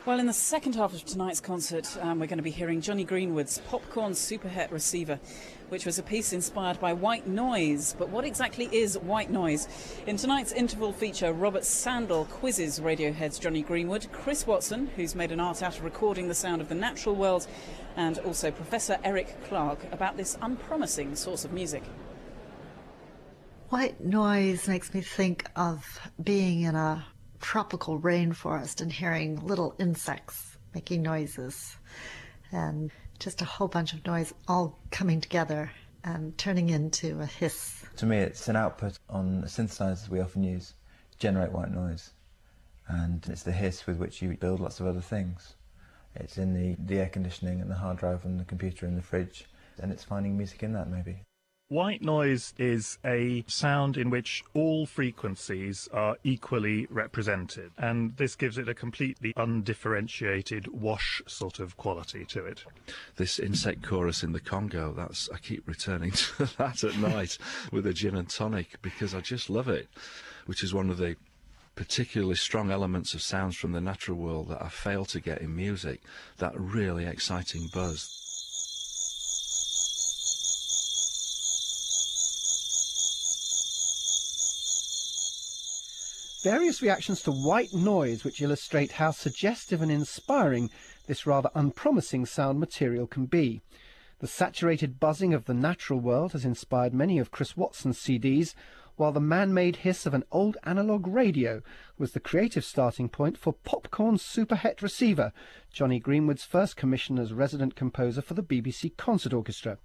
Well, in the second half of tonight's concert, we're going to be hearing Jonny Greenwood's Popcorn Superhet Receiver, which was a piece inspired by white noise. But what exactly is white noise? In tonight's interval feature, Robert Sandel quizzes Radiohead's Jonny Greenwood, Chris Watson, who's made an art out of recording the sound of the natural world, and also Professor Eric Clark about this unpromising source of music. White noise makes me think of being in a tropical rainforest and hearing little insects making noises, and just a whole bunch of noise all coming together and turning into a hiss. To me, it's an output on the synthesizers we often use to generate white noise, and it's the hiss with which you build lots of other things. It's in the air conditioning and the hard drive and the computer and the fridge, and it's finding music in that, maybe. White noise is a sound in which all frequencies are equally represented, and this gives it a completely undifferentiated wash sort of quality to it. This insect chorus in the Congo, I keep returning to that at night with a gin and tonic because I just love it, which is one of the particularly strong elements of sounds from the natural world that I fail to get in music, that really exciting buzz. Various reactions to white noise which illustrate how suggestive and inspiring this rather unpromising sound material can be. The saturated buzzing of the natural world has inspired many of Chris Watson's CDs, while the man-made hiss of an old analogue radio was the creative starting point for Popcorn Superhet Receiver, Jonny Greenwood's first commission as resident composer for the BBC Concert Orchestra.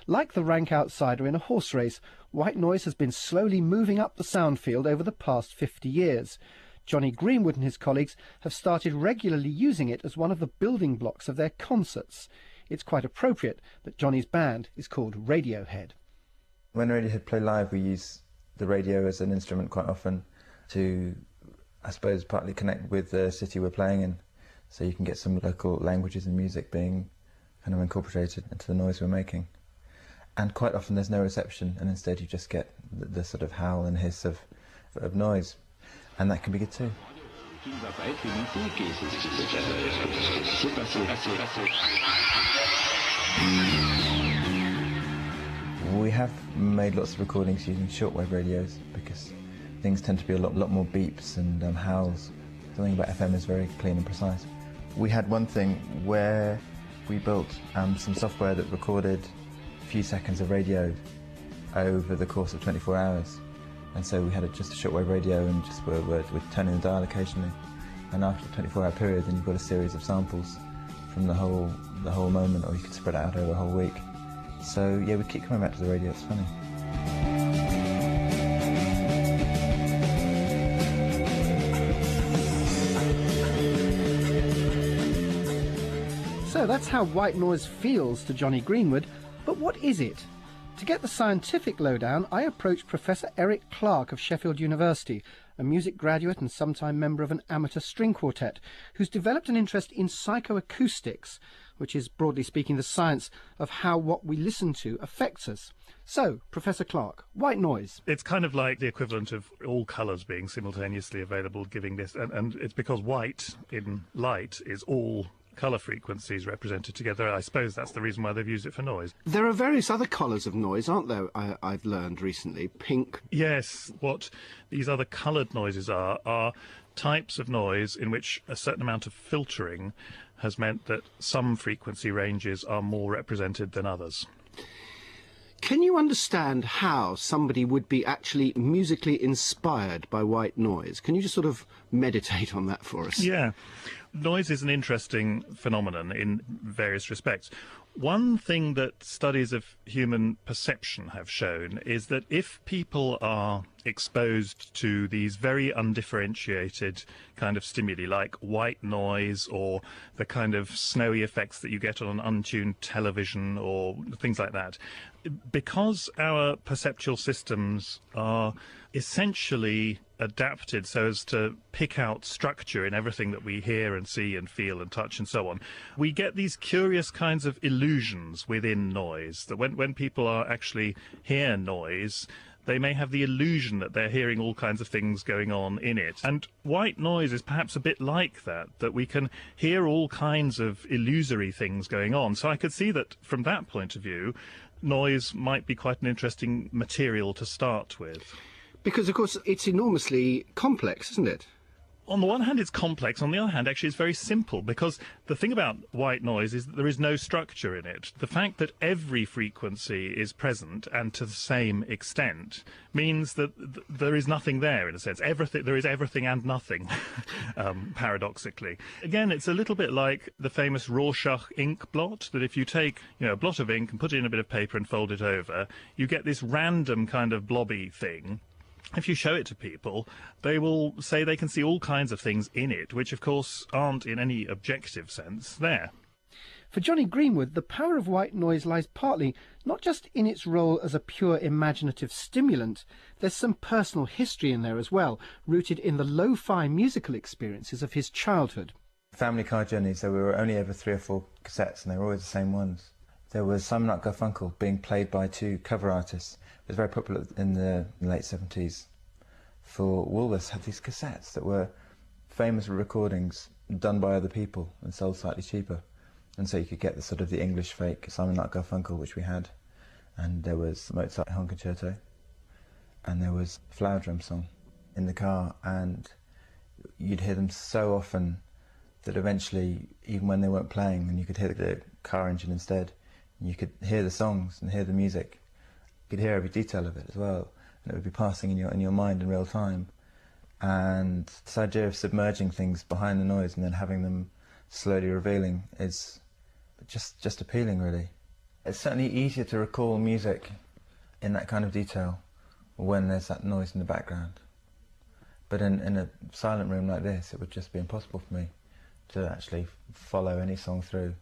Like the rank outsider in a horse race, white noise has been slowly moving up the sound field over the past 50 years. Jonny Greenwood and his colleagues have started regularly using it as one of the building blocks of their concerts. It's quite appropriate that Jonny's band is called Radiohead. When Radiohead play live, we use the radio as an instrument quite often to, I suppose, partly connect with the city we're playing in. So you can get some local languages and music being kind of incorporated into the noise we're making. And quite often there's no reception, and instead you just get the sort of howl and hiss of noise, and that can be good too. We have made lots of recordings using shortwave radios because things tend to be a lot more beeps and howls. Something about FM is very clean and precise. We had one thing where we built some software that recorded few seconds of radio over the course of 24 hours, and so we had just a shortwave radio and just we're turning the dial occasionally, and after the 24-hour period then you've got a series of samples from the whole moment, or you could spread it out over a whole week. So yeah, we keep coming back to the radio, it's funny. So that's how white noise feels to Jonny Greenwood. But what is it? To get the scientific lowdown, I approached Professor Eric Clark of Sheffield University, a music graduate and sometime member of an amateur string quartet, who's developed an interest in psychoacoustics, which is, broadly speaking, the science of how what we listen to affects us. So, Professor Clark, white noise. It's kind of like the equivalent of all colours being simultaneously available, giving this, and it's because white in light is all colour frequencies represented together. I suppose that's the reason why they've used it for noise. There are various other colours of noise, aren't there? I've learned recently. Pink. Yes, what these other coloured noises are types of noise in which a certain amount of filtering has meant that some frequency ranges are more represented than others. Can you understand how somebody would be actually musically inspired by white noise? Can you just sort of meditate on that for us? Yeah. Noise is an interesting phenomenon in various respects. One thing that studies of human perception have shown is that if people are exposed to these very undifferentiated kind of stimuli like white noise or the kind of snowy effects that you get on an untuned television or things like that, because our perceptual systems are essentially adapted so as to pick out structure in everything that we hear and see and feel and touch and so on, we get these curious kinds of illusions within noise, that when people are actually hear noise, they may have the illusion that they're hearing all kinds of things going on in it. And white noise is perhaps a bit like that we can hear all kinds of illusory things going on. So I could see that from that point of view, noise might be quite an interesting material to start with. Because, of course, it's enormously complex, isn't it? On the one hand, it's complex. On the other hand, actually, it's very simple, because the thing about white noise is that there is no structure in it. The fact that every frequency is present and to the same extent means that there is nothing there, in a sense. There is everything and nothing, paradoxically. Again, it's a little bit like the famous Rorschach ink blot, that if you take a blot of ink and put it in a bit of paper and fold it over, you get this random kind of blobby thing. If you show it to people, they will say they can see all kinds of things in it, which, of course, aren't in any objective sense there. For Jonny Greenwood, the power of white noise lies partly not just in its role as a pure imaginative stimulant. There's some personal history in there as well, rooted in the lo-fi musical experiences of his childhood. Family car journeys, so we were only ever 3 or 4 cassettes, and they were always the same ones. There was Simon & Garfunkel being played by 2 cover artists. It was very popular in the late 70s. For Woolworths had these cassettes that were famous recordings done by other people and sold slightly cheaper. And so you could get the sort of the English fake Simon & Garfunkel, which we had. And there was Mozart Horn Concerto. And there was Flower Drum Song in the car. And you'd hear them so often that eventually, even when they weren't playing, and you could hear the car engine instead, and you could hear the songs and hear the music. You could hear every detail of it as well, and it would be passing in your mind in real time. And this idea of submerging things behind the noise and then having them slowly revealing is just appealing, really. It's certainly easier to recall music in that kind of detail when there's that noise in the background. But in a silent room like this, it would just be impossible for me to actually follow any song through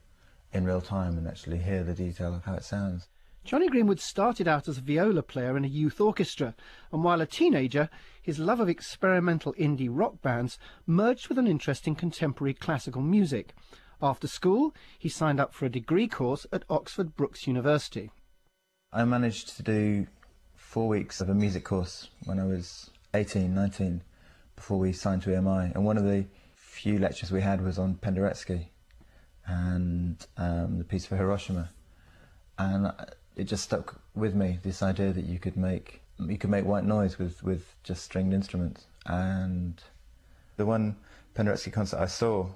in real time and actually hear the detail of how it sounds. Jonny Greenwood started out as a viola player in a youth orchestra, and while a teenager, his love of experimental indie rock bands merged with an interest in contemporary classical music. After school, he signed up for a degree course at Oxford Brookes University. I managed to do 4 weeks of a music course when I was 18, 19, before we signed to EMI, and one of the few lectures we had was on Penderecki and the piece for Hiroshima. And it just stuck with me, this idea that you could make white noise with just stringed instruments. And the one Penderecki concert I saw,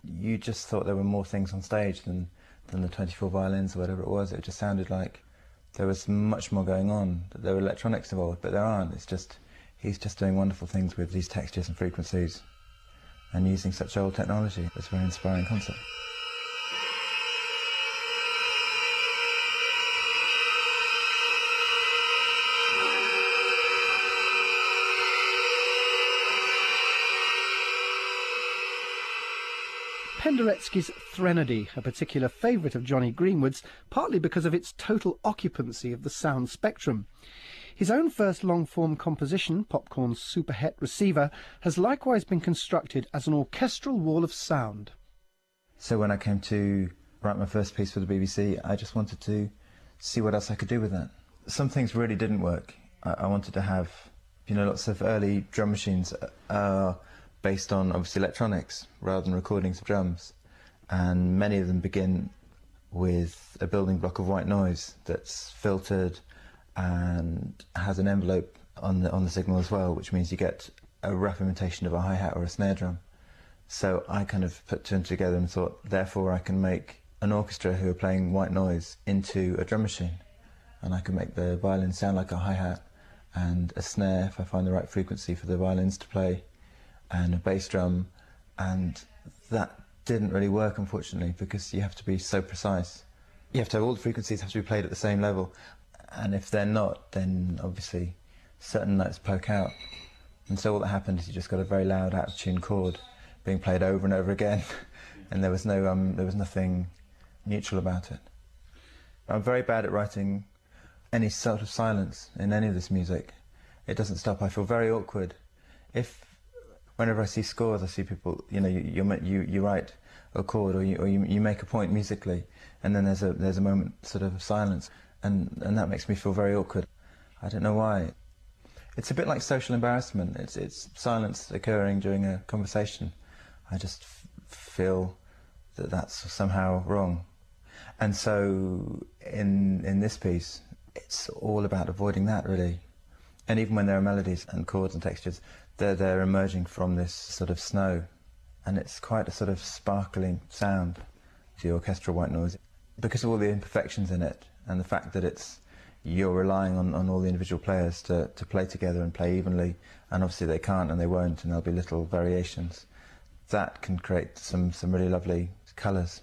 you just thought there were more things on stage than the 24 violins or whatever it was. It just sounded like there was much more going on, that there were electronics involved, but there aren't. It's just, he's just doing wonderful things with these textures and frequencies and using such old technology. It was a very inspiring concert. Penderecki's Threnody, a particular favourite of Jonny Greenwood's, partly because of its total occupancy of the sound spectrum. His own first long-form composition, Popcorn's Super Het Receiver, has likewise been constructed as an orchestral wall of sound. So when I came to write my first piece for the BBC, I just wanted to see what else I could do with that. Some things really didn't work. I wanted to have, lots of early drum machines based on, obviously, electronics rather than recordings of drums. And many of them begin with a building block of white noise that's filtered and has an envelope on the signal as well, which means you get a rough imitation of a hi-hat or a snare drum. So I kind of put 2 and 2 together and thought, therefore I can make an orchestra who are playing white noise into a drum machine. And I can make the violin sound like a hi-hat, and a snare, if I find the right frequency for the violins to play, and a bass drum. And that didn't really work, unfortunately, because you have to be so precise. You have to have all the frequencies have to be played at the same level, and if they're not, then obviously certain notes poke out. And so all that happened is you just got a very loud, out of tune chord being played over and over again, and there was nothing neutral about it. I'm very bad at writing any sort of silence in any of this music. It doesn't stop. I feel very awkward. Whenever I see scores, I see people, you write a chord or you make a point musically, and then there's a moment sort of silence, and that makes me feel very awkward. I don't know why. It's a bit like social embarrassment. It's silence occurring during a conversation. I just feel that that's somehow wrong. And so in this piece, it's all about avoiding that, really. And even when there are melodies and chords and textures, they're emerging from this sort of snow. And it's quite a sort of sparkling sound, the orchestral white noise, because of all the imperfections in it and the fact that you're relying on all the individual players to play together and play evenly, and obviously they can't and they won't, and there'll be little variations. That can create some really lovely colours.